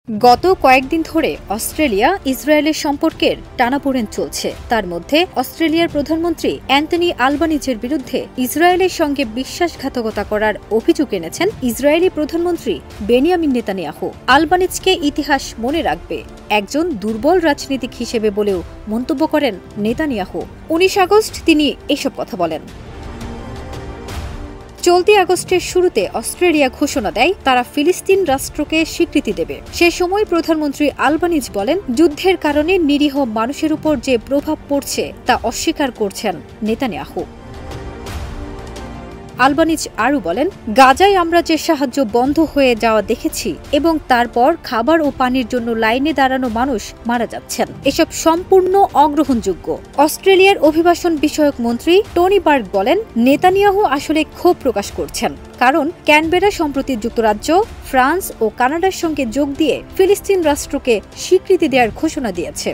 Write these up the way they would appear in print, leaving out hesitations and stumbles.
গত কয়েকদিন ধরে অস্ট্রেলিয়া ইসরায়েলের সম্পর্কের টানাপোড়েন চলছে। তার মধ্যে অস্ট্রেলিয়ার প্রধানমন্ত্রী অ্যান্টনি আলবানিজের বিরুদ্ধে ইসরায়েলের সঙ্গে বিশ্বাসঘাতকতা করার অভিযোগ এনেছেন ইসরায়েলি প্রধানমন্ত্রী বেনিয়ামিন নেতানিয়াহু। আলবানিজকে ইতিহাস মনে রাখবে একজন দুর্বল রাজনীতিক হিসেবে বলেও মন্তব্য করেন নেতানিয়াহু। ১৯ আগস্ট তিনি এসব কথা বলেন। চলতি আগস্টের শুরুতে অস্ট্রেলিয়া ঘোষণা দেয় তারা ফিলিস্তিন রাষ্ট্রকে স্বীকৃতি দেবে। সে সময় প্রধানমন্ত্রী আলবানিজ বলেন, যুদ্ধের কারণে নিরীহ মানুষের উপর যে প্রভাব পড়ছে তা অস্বীকার করছেন নেতানিয়াহু। আলবানিজ আরও বলেন, গাজায় আমরা যে সাহায্য বন্ধ হয়ে যাওয়া দেখেছি এবং তারপর খাবার ও পানির জন্য লাইনে দাঁড়ানো মানুষ মারা যাচ্ছেন, এসব সম্পূর্ণ অগ্রহণযোগ্য। অস্ট্রেলিয়ার অভিবাসন বিষয়ক মন্ত্রী টনি বার্গ বলেন, নেতানিয়াহু আসলে ক্ষোভ প্রকাশ করছেন, কারণ ক্যানবেরা সম্প্রতি যুক্তরাজ্য, ফ্রান্স ও কানাডার সঙ্গে যোগ দিয়ে ফিলিস্তিন রাষ্ট্রকে স্বীকৃতি দেওয়ার ঘোষণা দিয়েছে।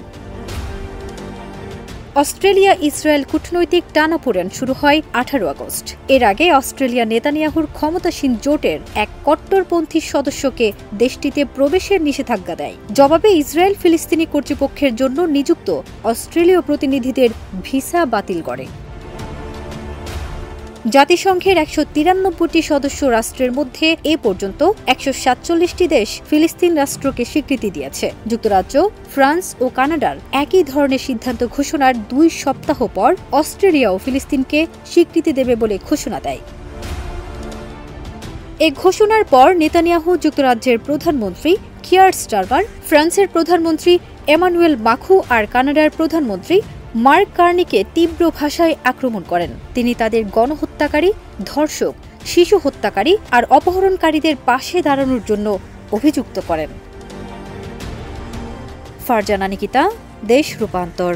অস্ট্রেলিয়া ইসরায়েল কূটনৈতিক টানাপোড়েন শুরু হয় ১৮ আগস্ট। এর আগে অস্ট্রেলিয়া নেতানিয়াহুর ক্ষমতাসীন জোটের এক কট্টরপন্থী সদস্যকে দেশটিতে প্রবেশের নিষেধাজ্ঞা দেয়। জবাবে ইসরায়েল ফিলিস্তিনি কর্তৃপক্ষের জন্য নিযুক্ত অস্ট্রেলীয় প্রতিনিধিদের ভিসা বাতিল করে। জাতিসংঘের ১৯৩টি সদস্য রাষ্ট্রের মধ্যে এ পর্যন্ত ১৪৭টি দেশ ফিলিস্তিন রাষ্ট্রকে স্বীকৃতি দিয়েছে। যুক্তরাজ্য, ফ্রান্স ও কানাডার একই ধরনের সিদ্ধান্ত ঘোষণার ২ সপ্তাহ পর অস্ট্রেলিয়াও ফিলিস্তিনকে স্বীকৃতি দেবে বলে ঘোষণা দেয়। এ ঘোষণার পর নেতানিয়াহু যুক্তরাজ্যের প্রধানমন্ত্রী কিয়ার স্টারমার, ফ্রান্সের প্রধানমন্ত্রী এমানুয়েল মাখু আর কানাডার প্রধানমন্ত্রী মার্ক কার্নিকে তীব্র ভাষায় আক্রমণ করেন। তিনি তাদের গণহত্যাকারী, ধর্ষক, শিশু হত্যাকারী আর অপহরণকারীদের পাশে দাঁড়ানোর জন্য অভিযুক্ত করেন। ফারজানা নিকিতা, দেশ রূপান্তর।